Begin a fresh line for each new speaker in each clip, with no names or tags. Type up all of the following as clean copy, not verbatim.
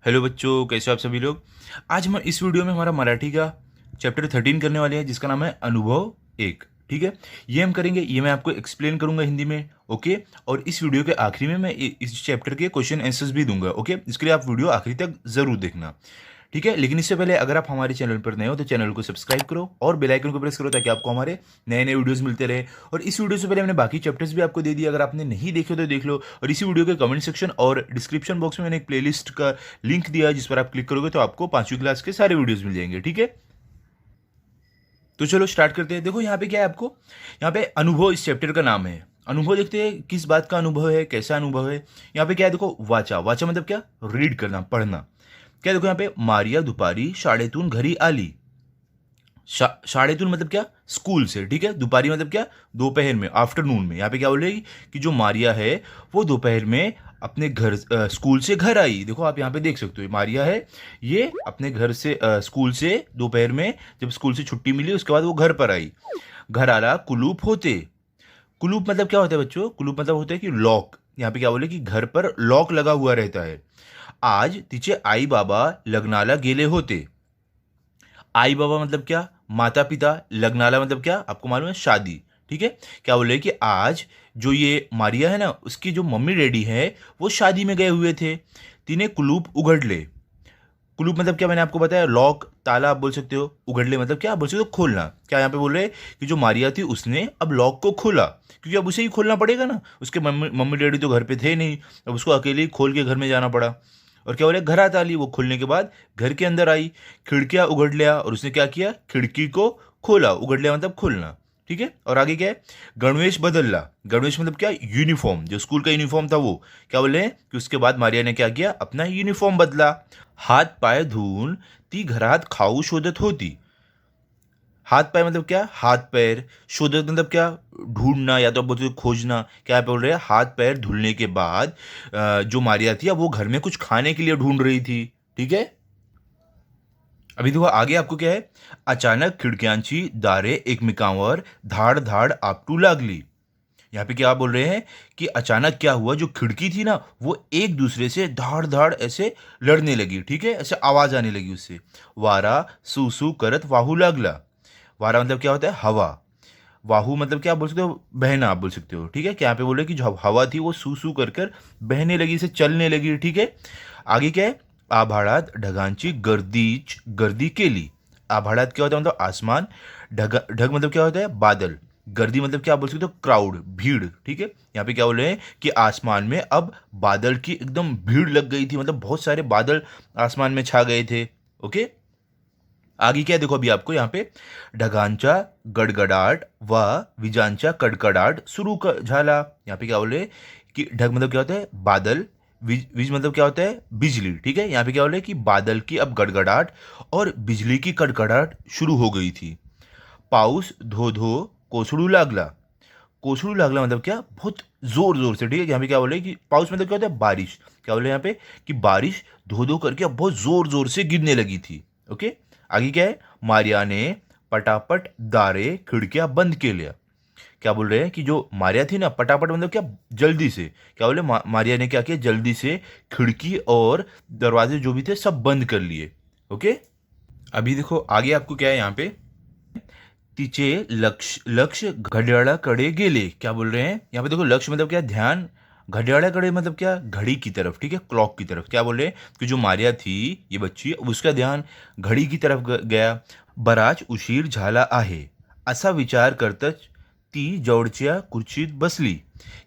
Hello बच्चों, कैसे हो आप सभी लोग। आज हम इस वीडियो में हमारा मराठी का चैप्टर 13 करने वाले हैं, जिसका नाम है अनुभव एक। ठीक है, ये हम करेंगे, ये मैं आपको एक्सप्लेन करूंगा हिंदी में। ओके, और इस वीडियो के आखिरी में मैं इस चैप्टर के क्वेश्चन आंसर्स भी दूंगा। ओके, इसके लिए आप वीडियो आखिरी तक जरूर देखना। ठीक है, लेकिन इससे पहले अगर आप हमारे चैनल पर नए हो तो चैनल को सब्सक्राइब करो और बेल आइकन को प्रेस करो, ताकि आपको हमारे नए नए वीडियोस मिलते रहे। और इस वीडियो से पहले हमने बाकी चैप्टर्स भी आपको दे दिए, अगर आपने नहीं देखे तो देख लो। और इसी वीडियो के कमेंट सेक्शन और डिस्क्रिप्शन बॉक्स में मैंने एक प्लेलिस्ट का लिंक दिया है, जिस पर आप क्लिक करोगे तो आपको 5वीं क्लास के सारे वीडियोस मिल जाएंगे। ठीक है, तो चलो स्टार्ट करते हैं। देखो यहाँ पे क्या है, आपको यहाँ पे अनुभव इस चैप्टर का नाम है। अनुभव देखते हैं किस बात का अनुभव है, कैसा अनुभव है। यहाँ पे क्या है, देखो वाचा। वाचा मतलब क्या, रीड करना, पढ़ना। क्या देखो यहाँ पे, मारिया दुपारी शाळेतून घरी आली। शाळेतून मतलब क्या, स्कूल से। ठीक है, दोपहरी मतलब क्या, दोपहर में, आफ्टरनून में। यहाँ पे क्या बोल रही कि जो मारिया है वो दोपहर में अपने घर स्कूल से घर आई। देखो आप यहाँ पे देख सकते हो, मारिया है, ये अपने घर से स्कूल से दोपहर में, जब स्कूल से छुट्टी मिली उसके बाद वो घर पर आई। घर आला कुलूप होते। कुलूप मतलब क्या होता है बच्चों, कुलूप मतलब होता है कि लॉक। यहाँ पे क्या बोले कि घर पर लॉक लगा हुआ रहता है। आज तिचे आई बाबा लग्नाला गेले होते। आई बाबा मतलब क्या, माता पिता। लग्नाला मतलब क्या, आपको मालूम है, शादी। ठीक है, क्या बोले कि आज जो ये मारिया है ना, उसकी जो मम्मी डैडी है वो शादी में गए हुए थे। तिने कुलूप उघडले। कुलूप मतलब क्या, मैंने आपको बताया, लॉक, ताला आप बोल सकते हो। उघडले मतलब क्या, आप बोल सकते हो खोलना। क्या यहाँ पे बोल रहे हैं कि जो मारिया थी उसने अब लॉक को खोला, क्योंकि अब उसे ही खोलना पड़ेगा ना, उसके मम्मी मम्मी डैडी तो घर पे थे नहीं। अब उसको अकेले ही खोल के घर में जाना पड़ा। और क्या बोले, घरात आली। वो खोलने के बाद घर के अंदर आई। खिड़कियां उघड़ लिया, और उसने क्या किया, खिड़की को खोला। उघड़ लिया मतलब खोलना। ठीक है, और आगे क्या है, गणवेश बदलला। गणवेश मतलब क्या, यूनिफॉर्म, जो स्कूल का यूनिफॉर्म था वो। क्या बोले हैं कि उसके बाद मारिया ने क्या किया, अपना यूनिफॉर्म बदला। हाथ पाय धुवून ती घरात खाऊ शोधत होती। हाथ पाय मतलब क्या, हाथ पैर। शोधत मतलब क्या, ढूंढना, या तो आप बोलते हो खोजना। क्या बोल रहे हैं, हाथ पैर धुलने के बाद जो मारिया थी, अब वो घर में कुछ खाने के लिए ढूंढ रही थी। ठीक है, अभी देखो आगे आपको क्या है, अचानक खिडक्यांची दारे एकमेकांवर धाड धाड आपटू लागली। यहाँ पे क्या बोल रहे हैं कि अचानक क्या हुआ, जो खिड़की थी ना वो एक दूसरे से धाड़ धाड़ ऐसे लड़ने लगी। ठीक है, ऐसे आवाज आने लगी उससे। वारा सू सू करत वाहू लागला। वारा मतलब क्या होता है, हवा। वाहू मतलब क्या, आप बोल सकते हो बहना, आप बोल सकते हो। ठीक है, क्या यहाँ पे बोले कि जो हवा थी वो सू सू कर कर बहने लगी, से चलने लगी। ठीक है, आगे क्या है, आभाळात ढगांची गर्दीच गर्दी केली। आभाळात क्या होता है, मतलब आसमान। ढग ढग मतलब क्या होता है, बादल। गर्दी मतलब क्या, आप बोल सकते हो क्राउड, भीड़। ठीक है, यहाँ पे क्या बोल रहे हैं कि आसमान में अब बादल की एकदम भीड़ लग गई थी, मतलब बहुत सारे बादल आसमान में छा गए थे। ओके, आगे क्या है, देखो अभी आपको यहाँ पे, ढगांचा गडगडाट व विजांचा कडकडाट सुरू झाला। यहाँ पे क्या बोल रहे हैं कि ढग मतलब क्या होता है, बादल। विज मतलब क्या होता है, बिजली। ठीक है, यहाँ पे क्या बोल रहे हैं कि बादल की अब गड़गड़ाहट और बिजली की कड़कड़ाहट शुरू हो गई थी। पाऊस धो धो कोसळू लागला। कोसळू लागला मतलब क्या, बहुत जोर जोर से। ठीक है, यहाँ पे क्या बोल रहे हैं कि पाउस मतलब क्या होता है, बारिश। क्या बोल रहे हैं यहाँ पे कि बारिश धो धो करके अब बहुत जोर जोर से गिरने लगी थी। ओके, आगे क्या है, मारिया ने पटापट दारे खिड़कियां बंद के लिया। क्या बोल रहे हैं कि जो मारिया थी ना, पटापट मतलब क्या, जल्दी से। क्या बोले, मारिया ने क्या किया, जल्दी से खिड़की और दरवाजे जो भी थे सब बंद कर लिए। ओके, अभी देखो आगे आपको क्या है, यहाँ पे तिचे लक्ष लक्ष घड्याळाकडे गेले। क्या बोल रहे हैं यहाँ पे, देखो लक्ष्य मतलब क्या, ध्यान। घड्याळाकडे मतलब क्या, घड़ी की तरफ। ठीक है, क्लॉक की तरफ। क्या बोल रहे हैं कि जो मारिया थी, ये बच्ची, उसका ध्यान घड़ी की तरफ गया। बराच उशीर झाला आहे असा विचार करतच ती जवळच्या खुर्चीत बसली।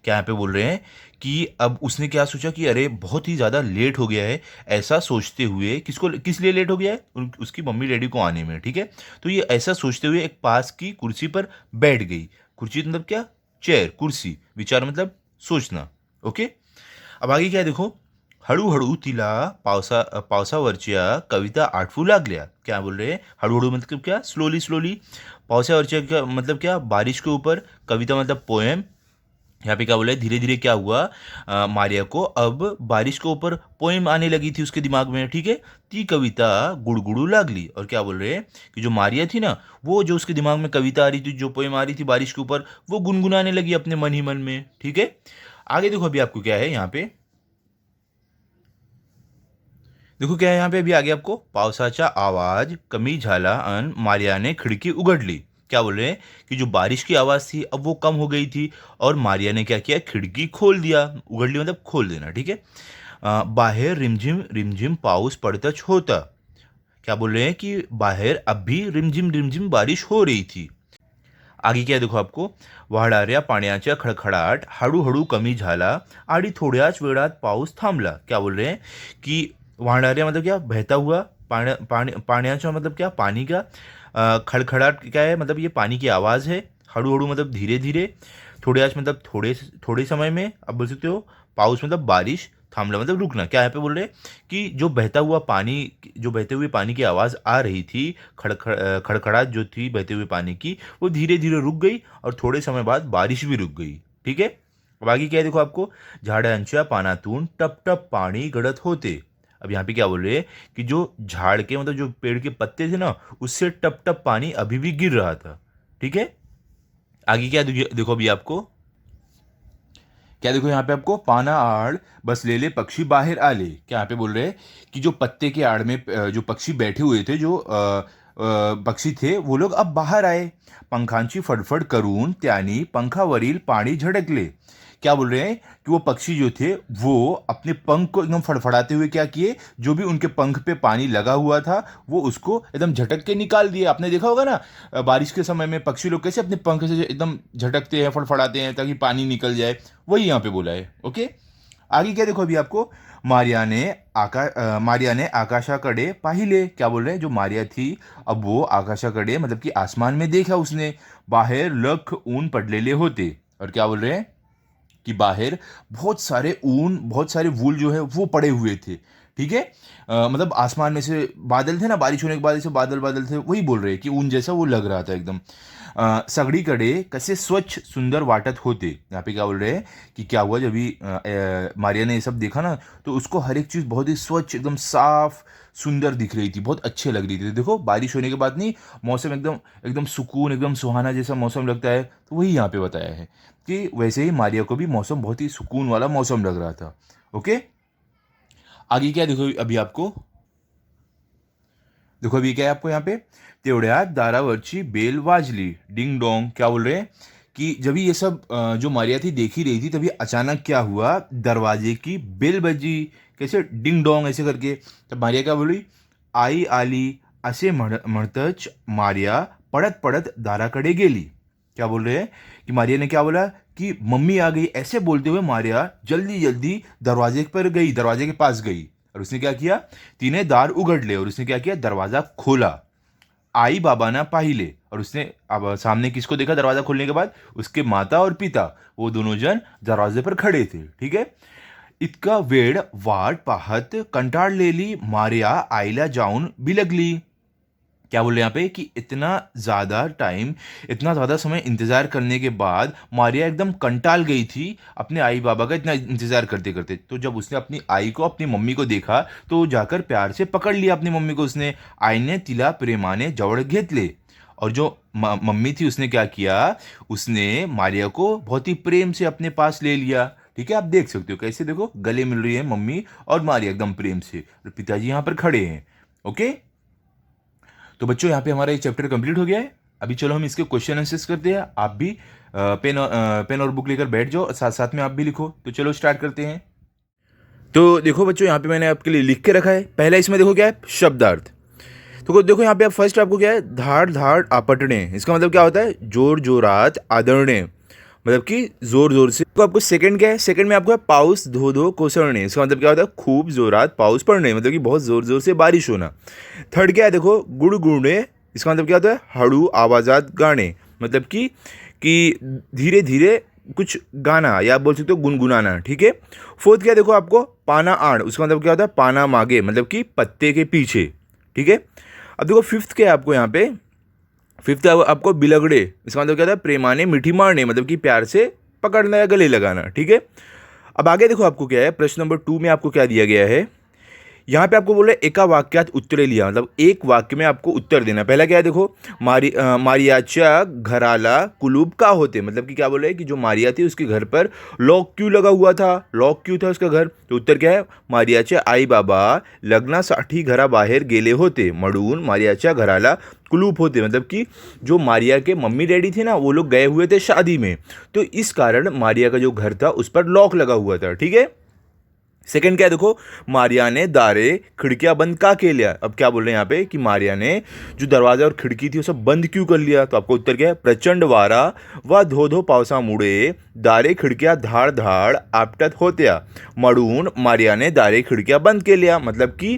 क्या यहाँ पे बोल रहे हैं कि अब उसने क्या सोचा कि अरे बहुत ही ज़्यादा लेट हो गया है। ऐसा सोचते हुए, किसको, किस लिए लेट हो गया है, उसकी मम्मी डैडी को आने में। ठीक है, तो ये ऐसा सोचते हुए एक पास की कुर्सी पर बैठ गई। कुर्सी मतलब क्या, चेयर, कुर्सी। विचार मतलब सोचना। ओके, अब आगे क्या है, देखो, हळूहळू तिला पावसावरच्या कविता आठवू लागल्या। क्या बोल रहे हैं, हळूहळू मतलब क्या, स्लोली स्लोली। पावसावरच्या मतलब क्या, बारिश के ऊपर। कविता मतलब पोएम। यहाँ पे क्या बोला है, धीरे धीरे क्या हुआ, मारिया को अब बारिश के ऊपर पोएम आने लगी थी उसके दिमाग में। ठीक है, ती कविता गुड़गुड़ू लागली। और क्या बोल रहे हैं कि जो मारिया थी ना, वो जो उसके दिमाग में कविता आ रही थी, जो पोएम आ रही थी बारिश के ऊपर, वो गुनगुनाने लगी अपने मन ही मन में। ठीक है, आगे देखो अभी आपको क्या है यहाँ पे, देखो क्या है यहाँ पे, अभी आगे आपको पावसाचा आवाज कमी झाला अन मारियाने खिड़की उघडली। क्या बोल रहे हैं कि जो बारिश की आवाज़ थी अब वो कम हो गई थी और मारिया ने क्या किया, खिड़की खोल दिया। उघडली मतलब खोल देना, ठीक है। बाहेर रिमझिम रिमझिम पाऊस पडतच होता। क्या बोल रहे हैं कि बाहर अब भी रिमझिम रिमझिम बारिश हो रही थी। आगे क्या है देखो आपको, वाहणाऱ्या पाण्याचा खडखडाट हळूहळू कमी झाला आणि थोड्याच वेळात पाऊस थांबला। क्या बोल रहे हैं कि वाहणाऱ्या मतलब क्या, बहता हुआ, पाण्याचा मतलब क्या, पानी का, खड़खड़ाट क्या है मतलब ये पानी की आवाज़ है, हड़ू हड़ू मतलब धीरे धीरे, थोड़े मतलब थोड़े थोड़े समय में आप बोल सकते हो, पाउस मतलब बारिश, थामला मतलब रुकना। क्या यहाँ पे बोल रहे हैं कि जो बहता हुआ पानी, जो बहते हुए पानी की आवाज़ आ रही थी, खड़खड़ाहट जो थी बहते हुए पानी की, वो धीरे धीरे रुक गई और थोड़े समय बाद बारिश भी रुक गई, ठीक है। अब आगे क्या है देखो आपको, झाडांच्या पानातून टप टप पाणी गळत होते। अब यहाँ पे क्या बोल रहे हैं कि जो झाड़ के मतलब जो पेड़ के पत्ते थे ना, उससे टप टप पानी अभी भी गिर रहा था, ठीक है। आगे क्या देखो अभी आपको, क्या देखो यहाँ पे आपको, पाना आड़ बसलेले पक्षी बाहेर आले। क्या यहाँ पे बोल रहे हैं कि जो पत्ते के आड़ में जो पक्षी बैठे हुए थे, जो पक्षी थे, वो लोग अब बाहर आए। पंखांची फडफड करून त्यांनी पंखावरील पाणी झडकले। क्या बोल रहे हैं कि वो पक्षी जो थे वो अपने पंख को एकदम फड़फड़ाते हुए क्या किए, जो भी उनके पंख पे पानी लगा हुआ था वो उसको एकदम झटक के निकाल दिए। आपने देखा होगा ना, बारिश के समय में पक्षी लोग कैसे अपने पंख से एकदम झटकते हैं, फड़फड़ाते हैं ताकि पानी निकल जाए, वही यहाँ पे बोला है, ओके। आगे क्या देखो अभी आपको, मारिया ने आकाशाकडे पाहिले। क्या बोल रहे हैं, जो मारिया थी अब वो आकाशाकडे मतलब कि आसमान में देखा उसने, बाहेर लख ऊन पडलेले होते। और क्या बोल रहे हैं कि बाहर बहुत सारे ऊन, बहुत सारे वूल जो है वो पड़े हुए थे, ठीक है। मतलब आसमान में से बादल थे ना, बारिश होने के बाद ऐसे बादल बादल थे, वही बोल रहे हैं कि ऊन जैसा वो लग रहा था एकदम। सगळीकडे कसे स्वच्छ सुंदर वाटत होते। यहाँ पे क्या बोल रहे हैं कि क्या हुआ, जब भी मारिया ने ये सब देखा ना, तो उसको हर एक चीज़ बहुत ही स्वच्छ, एकदम साफ सुंदर दिख रही थी, बहुत अच्छे लग रही थी। देखो बारिश होने के बाद नहीं, मौसम एकदम एकदम सुकून, एकदम सुहाना जैसा मौसम लगता है, तो वही यहाँ पे बताया है कि वैसे ही मारिया को भी मौसम बहुत ही सुकून वाला मौसम लग रहा था, ओके। आगे क्या देखो अभी आपको, देखो अभी क्या है आपको यहाँ पे, तेवढ्यात दारावरची बेल वाजली, डिंग डोंग। क्या बोल रहे हैं कि जब ये सब जो मारिया थी देख ही रही थी, तभी अचानक क्या हुआ, दरवाजे की बेल बजी, कैसे, डिंग डोंग ऐसे करके। तब मारिया क्या बोली, आई आली असे म्हणतच मारिया पड़त पड़त दाराकडे गेली। क्या बोल रहे हैं कि मारिया ने क्या बोला कि मम्मी आ गई, ऐसे बोलते हुए मारिया जल्दी जल्दी दरवाजे पर गई, दरवाजे के पास गई और उसने क्या किया, तिने दार उघडले और उसने क्या किया, दरवाजा खोला। आई बाबांना पाहिले और उसने अब सामने किसको देखा दरवाजा खोलने के बाद, उसके माता और पिता, वो दोनों जन दरवाजे पर खड़े थे, ठीक है। इतका वेळ वाट पाहत कंटाळलेली मारिया आईला जाऊन बिलगली। क्या बोल रहे हैं यहाँ पे कि इतना ज़्यादा टाइम, इतना ज़्यादा समय इंतज़ार करने के बाद मारिया एकदम कंटाल गई थी अपने आई बाबा का इतना इंतज़ार करते करते। तो जब उसने अपनी आई को, अपनी मम्मी को देखा, तो जाकर प्यार से पकड़ लिया अपनी मम्मी को उसने। आईने तिला प्रेमाने जवळ घेतले और जो मम्मी थी उसने क्या किया, उसने मारिया को बहुत ही प्रेम से अपने पास ले लिया, ठीक है। आप देख सकते हो कैसे, देखो गले मिल रही है मम्मी और मारिया एकदम प्रेम से, और पिताजी यहाँ पर खड़े हैं, ओके। तो बच्चों यहाँ पे हमारा ये चैप्टर कंप्लीट हो गया है। अभी चलो हम इसके क्वेश्चन आंसर्स करते हैं। आप भी पेन और बुक लेकर बैठ जाओ, साथ साथ में आप भी लिखो। तो चलो स्टार्ट करते हैं। तो देखो बच्चों, यहाँ पे मैंने आपके लिए लिख के रखा है। पहला इसमें देखो क्या है, शब्दार्थ। तो देखो यहाँ पे आप फर्स्ट आपको क्या है, धाड़ धाड़ आपटणे, इसका मतलब क्या होता है, जोर जोरात आदळणे, मतलब कि जोर जोर से। तो आपको सेकंड क्या है, सेकंड में आपको है पाऊस धो धो कोसळणे, इसका मतलब क्या होता है, खूब जोरात पाऊस पड़ने, मतलब कि बहुत जोर जोर से बारिश होना। थर्ड क्या है देखो, गुड़गुड़े, इसका मतलब क्या होता है, हड़ू आवाजात गाने, मतलब कि धीरे धीरे कुछ गाना या बोल सकते हो गुनगुनाना, ठीक है। फोर्थ क्या देखो आपको, पाना आड़, उसका मतलब क्या होता है, पाना मागे, मतलब कि पत्ते के पीछे, ठीक है। अब देखो फिफ्थ क्या है आपको यहाँ पे, फिफ्थ आपको बिलगड़े, इसका मतलब क्या था, प्रेमाने मीठी मारने, मतलब कि प्यार से पकड़ना या गले लगाना, ठीक है। अब आगे देखो आपको क्या है, प्रश्न नंबर 2 में आपको क्या दिया गया है, यहाँ पे आपको बोल रहे एका वाक्यात उत्तरे लिहा, मतलब एक वाक्य में आपको उत्तर देना। पहला क्या है देखो, मारियाच्या घराला कुलूप का होते, मतलब कि क्या बोल रहे हैं कि जो मारिया थी उसके घर पर लॉक क्यों लगा हुआ था, लॉक क्यों था उसका घर। तो उत्तर क्या है, मारियाचे आई बाबा लग्नासाठी घराबाहेर गेले होते म्हणून मारियाच्या घराला कुलूप होते, मतलब कि जो मारिया के मम्मी डैडी थे ना वो लोग गए हुए थे शादी में, तो इस कारण मारिया का जो घर था उस पर लॉक लगा हुआ था। ठीक है। सेकंड क्या है देखो, मारिया ने दारे खिड़कियां बंद का के लिया। अब क्या बोल रहे हैं यहाँ पे कि मारिया ने जो दरवाजा और खिड़की थी वो सब बंद क्यों कर लिया। तो आपको उत्तर क्या है, प्रचंड वारा व धो धो पावसामुळे दारे खिडक्या धाड धाड आपटत होत्या म्हणून मारिया ने दारे खिड़कियां बंद के लिया, मतलब कि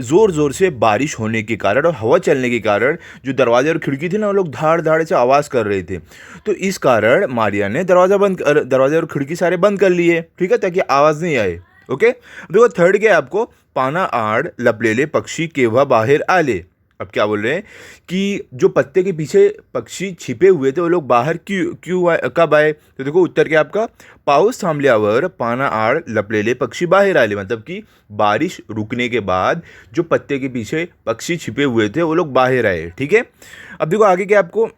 ज़ोर ज़ोर से बारिश होने के कारण और हवा चलने के कारण जो दरवाजे और खिड़की थी ना वो लोग धाड़ धाड़ से आवाज़ कर रहे थे, तो इस कारण मारिया ने दरवाजे और खिड़की सारे बंद कर लिए। ठीक है, ताकि आवाज़ नहीं आए। ओके, देखो थर्ड क्या है आपको, पाना आड़ लपलेले पक्षी केव्हा बाहेर आले। अब क्या बोल रहे हैं कि जो पत्ते के पीछे पक्षी छिपे हुए थे वो लोग बाहर कब आए। तो देखो उत्तर क्या आपका, पाऊस थांबल्यावर पाना आड़ लपलेले पक्षी बाहेर आले, मतलब कि बारिश रुकने के बाद जो पत्ते के पीछे पक्षी छिपे हुए थे वो लोग बाहर आए। ठीक है। अब देखो आगे क्या आपको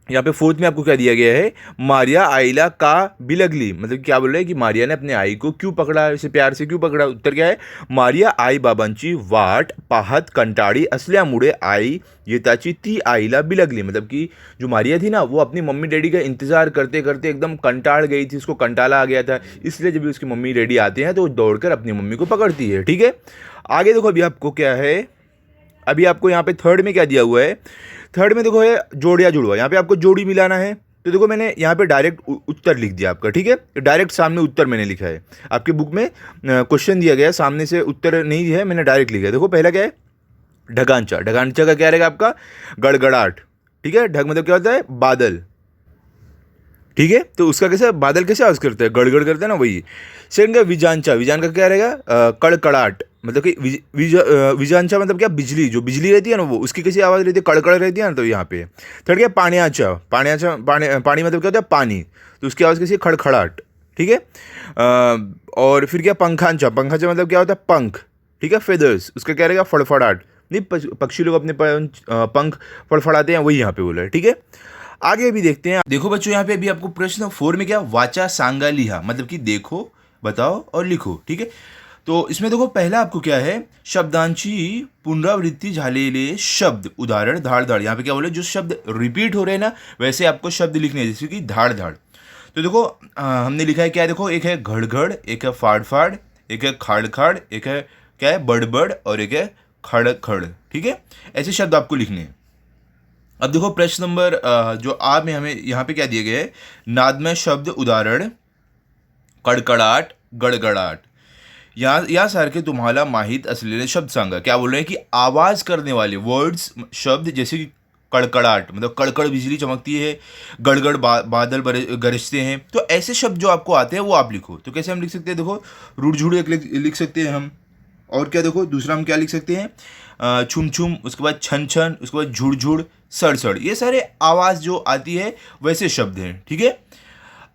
यहाँ पे फोर्थ में आपको क्या दिया गया है, मारिया आईला का बिलगली, मतलब क्या बोल रहे हैं कि मारिया ने अपने आई को क्यों पकड़ा, इसे प्यार से क्यों पकड़ा। उत्तर क्या है, मारिया आई बाबांची वाट पाहत कंटाळी असल्यामुळे आई येताची ती आईला बिलगली, मतलब कि जो मारिया थी ना वो अपनी मम्मी डैडी का इंतजार करते करते एकदम कंटाळ गई थी, उसको कंटाला आ गया था, इसलिए जब भी उसकी मम्मी डैडी आते हैं तो वो दौड़कर अपनी मम्मी को पकड़ती है। ठीक है। आगे देखो अभी आपको क्या है, अभी आपको यहाँ पे थर्ड में क्या दिया हुआ है, थर्ड में देखो है जोड़िया जुड़वा, यहाँ पे आपको जोड़ी मिलाना है। तो देखो मैंने यहाँ पे डायरेक्ट उत्तर लिख दिया आपका। ठीक है, डायरेक्ट सामने उत्तर मैंने लिखा है, आपके बुक में क्वेश्चन दिया गया है, सामने से उत्तर नहीं है, मैंने डायरेक्ट लिखा है। देखो पहला क्या है, ढगांचा, ढगांचा का क्या रहेगा आपका, गड़गड़ाहट। ठीक है, ढग मतलब क्या होता है, बादल। ठीक है, तो उसका कैसे बादल कैसे आवाज करते हैं, गड़गड़ करते हैं ना, वही। सेकंड का विजांचा, विजान का क्या रहेगा, कड़कड़ाहट, मतलब कि विजांचा मतलब क्या, बिजली, जो बिजली रहती है ना वो उसकी कैसी आवाज़ रहती है, कड़कड़ रहती है ना, तो यहाँ पे। थर्ड क्या, पाण्याचा, पानी मतलब क्या होता है, पानी, तो उसकी आवाज़ कैसी है, खड़खड़ाहट। ठीक है। और फिर क्या, पंखांचा, पंखांचा मतलब क्या होता है, पंख। ठीक है, फेदर्स, उसका क्या रहेगा, फड़फड़ाहट, नहीं पक्षी लोग अपने पंख फड़फड़ाते हैं, वही यहाँ पे बोला है। ठीक है, आगे भी देखते हैं। देखो बच्चों यहाँ पे अभी आपको प्रश्न 4 में क्या, वाचा सांगा लिहा, मतलब कि देखो बताओ और लिखो। ठीक है, तो इसमें देखो पहला आपको क्या है, शब्दांची पुनरावृत्ति झालेले शब्द, उदाहरण धाड़ धाड़। यहाँ पे क्या बोले, जो शब्द रिपीट हो रहे हैं ना वैसे आपको शब्द लिखने हैं, जैसे कि धाड़ धाड़। तो देखो हमने लिखा है क्या, देखो एक है घड़ घड़, एक है फाड़ फाड़, एक है खाड़ खाड़, एक है क्या है, बड़ बड़, और एक है खड़ खड़। ठीक है, ऐसे शब्द आपको लिखने हैं। अब देखो प्रश्न नंबर जो आ में हमें यहाँ पे क्या दिए गए है, नादमय शब्द उदाहरण कडकडाट गडगडाट यासारखे तुम्हाला माहीत असलेले शब्द सांगा। क्या बोल रहे हैं कि आवाज करने वाले वर्ड्स, शब्द, जैसे कि कड़कड़ाहट मतलब कड़कड़ बिजली चमकती है, गड़गड़ बादल गरजते हैं, तो ऐसे शब्द जो आपको आते हैं वो आप लिखो। तो कैसे हम लिख सकते हैं, देखो रुड़झुड़ एक लिख सकते हैं हम, और क्या देखो दूसरा हम क्या लिख सकते हैं, छुम छुम, उसके बाद छन छन, उसके बाद झुड़ झुड़, सड़ सड़, ये सारे आवाज़ जो आती है वैसे शब्द हैं। ठीक है,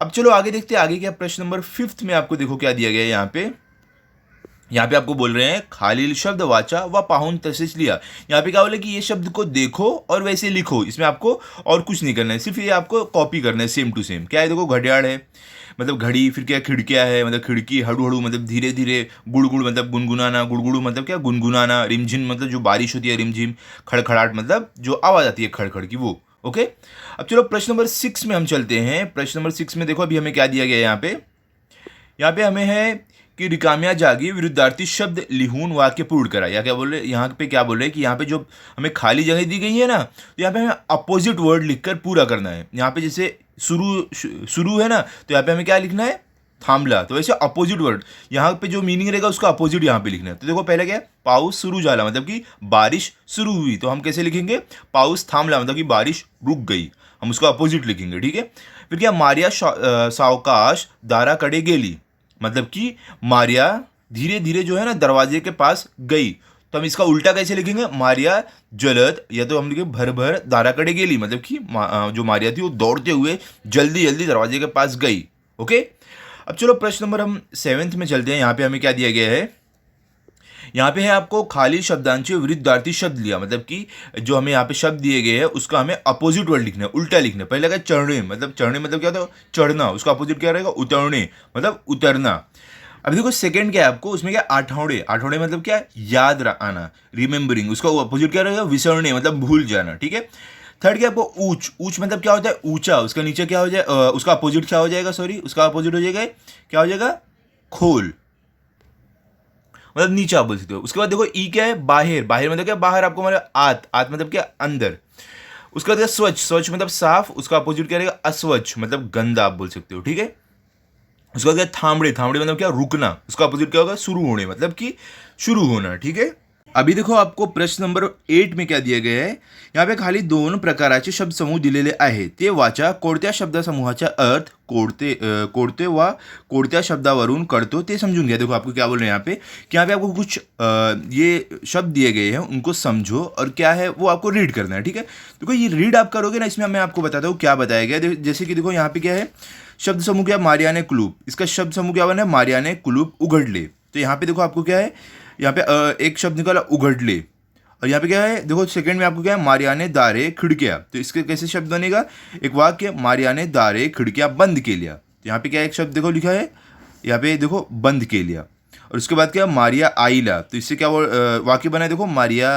अब चलो आगे देखते हैं। आगे क्या प्रश्न नंबर 5 में आपको देखो क्या दिया गया है यहाँ पे आपको बोल रहे हैं खालील शब्द वाचा व पाहुन तसेच लिया। यहाँ पे क्या बोले कि ये शब्द को देखो और वैसे लिखो, इसमें आपको और कुछ नहीं करना है, सिर्फ ये आपको कॉपी करना है सेम टू सेम। क्या है, देखो घड़ियाल है मतलब घड़ी, फिर क्या खिड़कियाँ है मतलब खिड़की, हड़ू हड़ू मतलब धीरे धीरे, गुड़गुड़ मतलब गुनगुनाना, गुड़गुड़ू मतलब क्या गुनगुनाना, रिमझिम मतलब जो बारिश होती है रिमझिम, खड़खड़ाहट मतलब जो आवाज़ आती है खड़खड़ की वो। ओके, अब चलो प्रश्न नंबर 6 में हम चलते हैं। प्रश्न नंबर 6 में देखो अभी हमें क्या दिया गया है यहाँ पे हमें है कि रिकाम्या जागी विरुद्धार्थी शब्द लिहून वाक्य पूर्ण करा। या क्या बोल रहे हैं, यहाँ पे क्या बोल रहे हैं कि यहाँ पे जो हमें खाली जगह दी गई है ना, तो यहाँ पे हमें अपोजिट वर्ड लिखकर पूरा करना है। यहाँ पे जैसे शुरू है ना, तो यहाँ पे हमें क्या लिखना है, थांबला, तो वैसे अपोजिट वर्ड यहाँ पे जो मीनिंग रहेगा उसका अपोजिट यहाँ पे लिखना है। तो देखो पहले क्या है, पाउस शुरू झाला मतलब कि बारिश शुरू हुई, तो हम कैसे लिखेंगे, पाउस थांबला मतलब कि बारिश रुक गई, हम उसका अपोजिट लिखेंगे। ठीक है, फिर क्या, मारिया सावकाश दाराकडे गेली, मतलब कि मारिया धीरे धीरे जो है ना दरवाजे के पास गई, तो हम इसका उल्टा कैसे लिखेंगे, मारिया जलद, या तो हम लिखे भर भर दाराकडे गेली, मतलब कि जो मारिया थी वो दौड़ते हुए जल्दी जल्दी दरवाजे के पास गई। ओके, अब चलो प्रश्न नंबर हम 7th में चलते हैं। यहाँ पे हमें क्या दिया गया है, यहाँ पे है आपको खाली शब्दांश विरुद्धार्थी शब्द लिया, मतलब कि जो हमें यहाँ पे शब्द दिए गए हैं उसका हमें अपोजिट वर्ड लिखना है, उल्टा लिखना है। पहले लगा चढ़ने, मतलब चढ़ने मतलब क्या होता है, चढ़ना, उसका अपोजिट क्या रहेगा, उतरने मतलब उतरना। अब देखो सेकंड क्या है आपको, उसमें क्या आठौड़े, आठौड़े मतलब क्या, याद आना, रिमेंबरिंग, उसका अपोजिट क्या रहेगा, विसरने मतलब भूल जाना, ठीक है। थर्ड क्या आपको ऊंच, ऊंच मतलब क्या होता है, ऊंचा, उसका नीचे क्या हो जाए, उसका अपोजिट क्या हो जाएगा, सॉरी उसका अपोजिट हो जाएगा, क्या हो जाएगा, खोल, मतलब नीचा बोल सकते हो। उसके बाद देखो ई क्या है, बाहर, बाहर मतलब क्या, बाहर आपको मतलब आत मतलब क्या, अंदर। उसके बाद स्वच्छ, स्वच्छ मतलब साफ, उसका अपोजिट क्या रहेगा, अस्वच्छ मतलब गंदा आप बोल सकते हो, ठीक है। उसके बाद क्या, थामड़े, थामड़े मतलब क्या, रुकना, उसका अपोजिट क्या होगा, शुरू होने मतलब कि शुरू होना, ठीक है। अभी देखो आपको प्रश्न नंबर 8 में क्या दिया गया है, यहाँ पे खाली 2 प्रकाराचे शब्द समूह दिलेले आहेत, ते वाचा कोणत्या शब्दसमूहाचा अर्थ कोणते वा कोणत्या शब्दावरून कळतो ते समजून घ्या। देखो आपको क्या बोल रहे हैं यहाँ पे, कि यहाँ पे आपको कुछ ये शब्द दिए गए हैं, उनको समझो और क्या है वो आपको रीड करना है, ठीक है। देखो ये रीड आप करोगे ना, इसमें मैं आपको बताता हूँ क्या बताया गया। जैसे कि देखो यहाँ पे क्या है, शब्द समूह क्या, मारियाने कुलूप, इसका शब्द समूह क्या बना है, मारियाने कुलूप उघडले। तो यहाँ पे देखो आपको क्या है, यहाँ पे एक शब्द निकाला उघडले, और यहाँ पे क्या है, देखो सेकंड में आपको क्या है, मारियाने दारे खिड़कियाँ। तो इसके कैसे शब्द बनेगा, एक वाक्य, मारियाने दारे खिड़कियाँ बंद के लिया। तो यहाँ पे क्या एक शब्द देखो लिखा है, यहाँ पे देखो बंद के लिया। और उसके बाद क्या, मारिया आईला, तो इससे क्या वाक्य बना है, देखो मारिया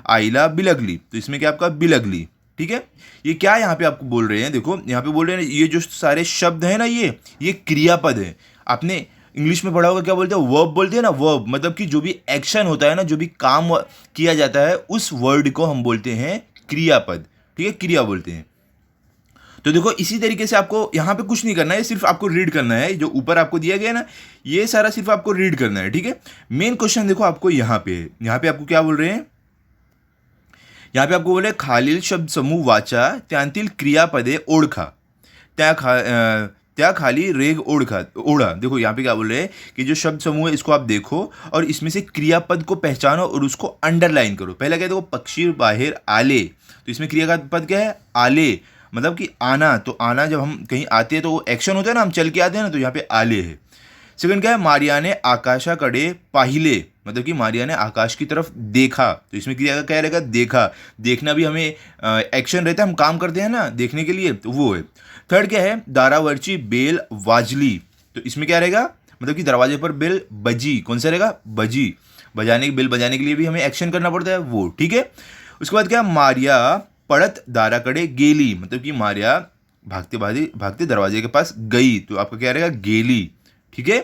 आईला बिलगली, तो इसमें क्या आपका बिलगली, ठीक है। ये क्या यहाँ पे आपको बोल रहे हैं, देखो यहाँ पे बोल रहे हैं ये जो सारे शब्द हैं ना, ये क्रियापद है। आपने इंग्लिश में पढ़ा होगा, क्या बोलते हैं, वर्ब बोलते हैं ना, वर्ब मतलब कि जो भी एक्शन होता है ना, जो भी काम किया जाता है, उस वर्ड को हम बोलते हैं क्रियापद, ठीक है, क्रिया बोलते हैं। तो देखो इसी तरीके से आपको यहाँ पे कुछ नहीं करना है, सिर्फ आपको रीड करना है, जो ऊपर आपको दिया गया ना, ये सारा सिर्फ आपको रीड करना है, ठीक है। मेन क्वेश्चन देखो आपको यहाँ पे है, यहाँ पे आपको क्या बोल रहे हैं, यहाँ पे आपको बोले खालील शब्द समूह वाचा त्यांतील क्रियापदे ओळखा, त्या खाली रेग ओढ़ा। देखो यहाँ पे क्या बोल रहे हैं कि जो शब्द समूह है इसको आप देखो और इसमें से क्रियापद को पहचानो और उसको अंडरलाइन करो। पहला क्या देखो, पक्षी बाहर आले, तो इसमें क्रिया का पद क्या है, आले, मतलब कि आना। तो आना जब हम कहीं आते हैं तो वो एक्शन होता है ना, हम चल के आते हैं ना, तो यहाँ पे आले है। सेकंड क्या है, मारियाने आकाशाकडे पाहिले, मतलब कि मारिया ने आकाश की तरफ देखा, तो इसमें क्रिया का क्या रहेगा, देखा। देखना भी हमें एक्शन रहता है, हम काम करते हैं ना देखने के लिए, तो वो है। थर्ड क्या है, दारावरची बेल वाजली, तो इसमें क्या रहेगा, मतलब कि दरवाजे पर बेल बजी, कौन सा रहेगा, बजी, बजाने बेल बजाने के लिए भी हमें एक्शन करना पड़ता है, वो, ठीक है। उसके बाद क्या, मारिया पड़त दाराकडे गेली, मतलब कि मारिया भागते भागते दरवाजे के पास गई, तो आपका क्या रहेगा, गेली, ठीक है।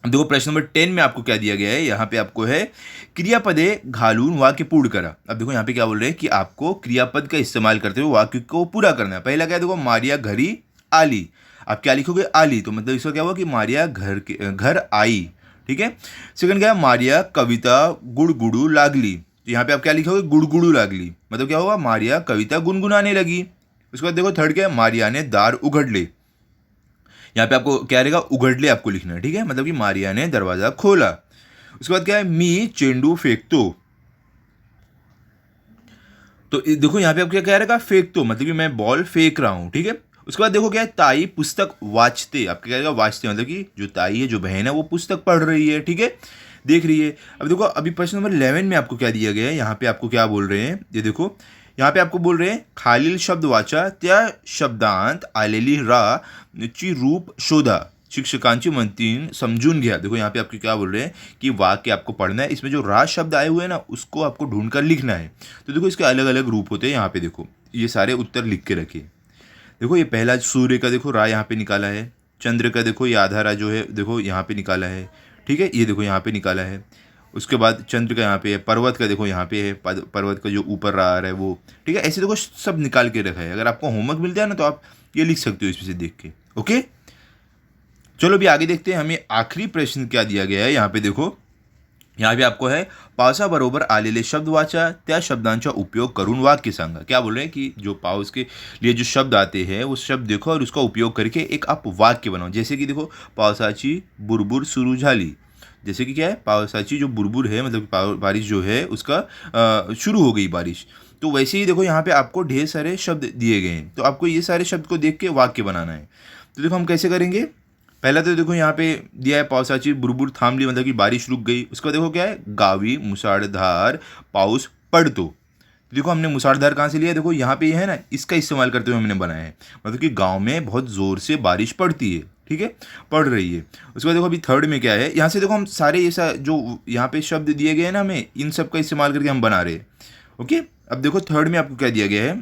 अब देखो प्रश्न नंबर 10 में आपको क्या दिया गया है, यहाँ पे आपको है क्रियापदे घालून वाक्य पूर्ण करा। अब देखो यहाँ पे क्या बोल रहे हैं कि आपको क्रियापद का इस्तेमाल करते हुए वाक्य को पूरा करना है। पहला क्या है, देखो मारिया घरी आली, आप क्या लिखोगे, आली, तो मतलब इसका क्या हुआ कि मारिया घर आई, ठीक है। सेकंड क्या है, मारिया कविता गुड़गुड़ू लागली, तो यहाँ पे आप क्या लिखोगे, गुड़गुड़ू लागली, मतलब क्या हुआ, मारिया कविता गुनगुनाने लगी। उसके बाद देखो थर्ड क्या है, मारिया ने दार उघडले, यहाँ पे आपको क्या रहेगा, उघडले आपको लिखना है, ठीक है, मतलब कि मारिया ने दरवाजा खोला। उसके बाद क्या है, मी चेंडू फेंकतो, तो देखो यहाँ पे आपको क्या रहेगा, फेंकतो, मतलब कि मैं बॉल फेंक रहा हूँ, ठीक है। उसके बाद देखो क्या है, ताई पुस्तक वाचते, आपका क्या रहेगा, वाचते, मतलब कि जो ताई है, जो बहन है, वो पुस्तक पढ़ रही है, ठीक है, देख रही है। अब देखो अभी प्रश्न नंबर 11 में आपको क्या दिया गया है, यहाँ पे आपको क्या बोल रहे हैं, ये देखो यहाँ पे आपको बोल रहे हैं खालील शब्द वाचा त्या शब्दांत आलेली रा ची रूप शोधा, शिक्षकांची मंतीन समझून घ्या। देखो यहाँ पे आपको क्या बोल रहे हैं कि वाक्य आपको पढ़ना है, इसमें जो रा शब्द आए हुए हैं ना, उसको आपको ढूंढ कर लिखना है। तो देखो इसके अलग अलग रूप होते हैं, यहाँ पे देखो ये सारे उत्तर लिख के रखे। देखो ये पहला सूर्य का देखो रा यहाँ पे निकाला है, चंद्र का देखो ये आधा रा जो है देखो यहाँ पे निकाला है, ठीक है, ये देखो यहाँ पे निकाला है। उसके बाद चंद्र का यहाँ पे है, पर्वत का देखो यहाँ पे है, पर्वत का जो ऊपर रहा है वो, ठीक है, ऐसे देखो सब निकाल के रखा है। अगर आपको होमवर्क मिलता है ना तो आप ये लिख सकते हो इसमें से देख के, ओके। चलो अभी आगे देखते हैं, हमें आखिरी प्रश्न क्या दिया गया है। यहाँ पे देखो, यहाँ पे आपको है पावसाबरोबर आलेले शब्द वाचा त्या शब्दांचा उपयोग करून वाक्य सांगा। क्या बोल रहे हैं कि जो पाऊस के लिए जो शब्द आते हैं वो शब्द देखो और उसका उपयोग करके एक आप वाक्य बनाओ। जैसे कि देखो पावसाची बुरबुर सुरू झाली, जैसे कि क्या है, पावसाची जो बुरबुर है, मतलब बारिश जो है उसका शुरू हो गई बारिश। तो वैसे ही देखो यहाँ पे आपको ढेर सारे शब्द दिए गए हैं, तो आपको ये सारे शब्द को देख के वाक्य बनाना है। तो देखो हम कैसे करेंगे, पहला तो देखो यहाँ पे दिया है पावसाची बुरबुर थांबली, मतलब कि बारिश रुक गई। उसके बाद देखो क्या है, गावी मुसळधार पाऊस पड़तो। देखो हमने मुसळधार कहाँ से लिया, देखो यहाँ पे ये है ना, इसका इस्तेमाल करते हुए हमने बनाया है, मतलब कि गांव में बहुत ज़ोर से बारिश पड़ती है, ठीक है, पड़ रही है। उसके बाद देखो अभी थर्ड में क्या है, यहाँ से देखो हम सारे ऐसा जो यहाँ पे शब्द दिए गए हैं ना हमें, इन सब का इस्तेमाल करके हम बना रहे हैं। ओके, अब देखो थर्ड में आपको क्या दिया गया है,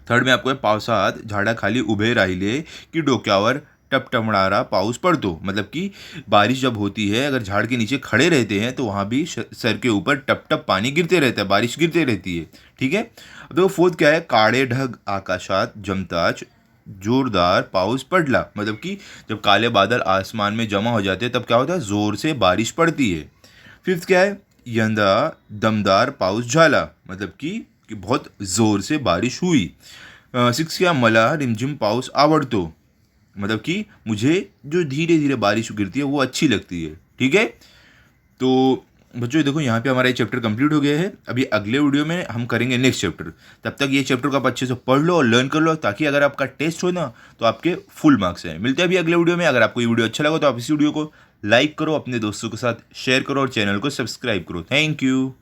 थर्ड में आपको है पावसात झाडाखाली उभे राहिले की डोक्यावर टपटमणारा पाऊस पड़तो, मतलब कि बारिश जब होती है, अगर झाड़ के नीचे खड़े रहते हैं तो वहाँ भी सर के ऊपर टप टप पानी गिरते रहता है, बारिश गिरते रहती है, ठीक है। अब देखो फोर्थ क्या है, काळे ढग आकाशात जमताच जोरदार पाऊस पडला, मतलब कि जब काले बादल आसमान में जमा हो जाते हैं तब क्या होता है, जोर से बारिश पड़ती है। फिफ्थ क्या है, यंदा दमदार पाऊस झाला, मतलब कि बहुत ज़ोर से बारिश हुई। सिक्स क्या, मला रिमझिम पाऊस आवड़तो, मतलब कि मुझे जो धीरे धीरे बारिश गिरती है वो अच्छी लगती है, ठीक है। तो बच्चों देखो यहाँ पे हमारा ये चैप्टर कंप्लीट हो गया है। अभी अगले वीडियो में हम करेंगे नेक्स्ट चैप्टर। तब तक ये चैप्टर को आप अच्छे से पढ़ लो और लर्न कर लो, ताकि अगर आपका टेस्ट हो ना तो आपके फुल मार्क्स हैं। मिलते हैं अभी अगले वीडियो में। अगर आपको ये वीडियो अच्छा लगा तो आप इस वीडियो को लाइक करो, अपने दोस्तों के साथ शेयर करो और चैनल को सब्सक्राइब करो। Thank you.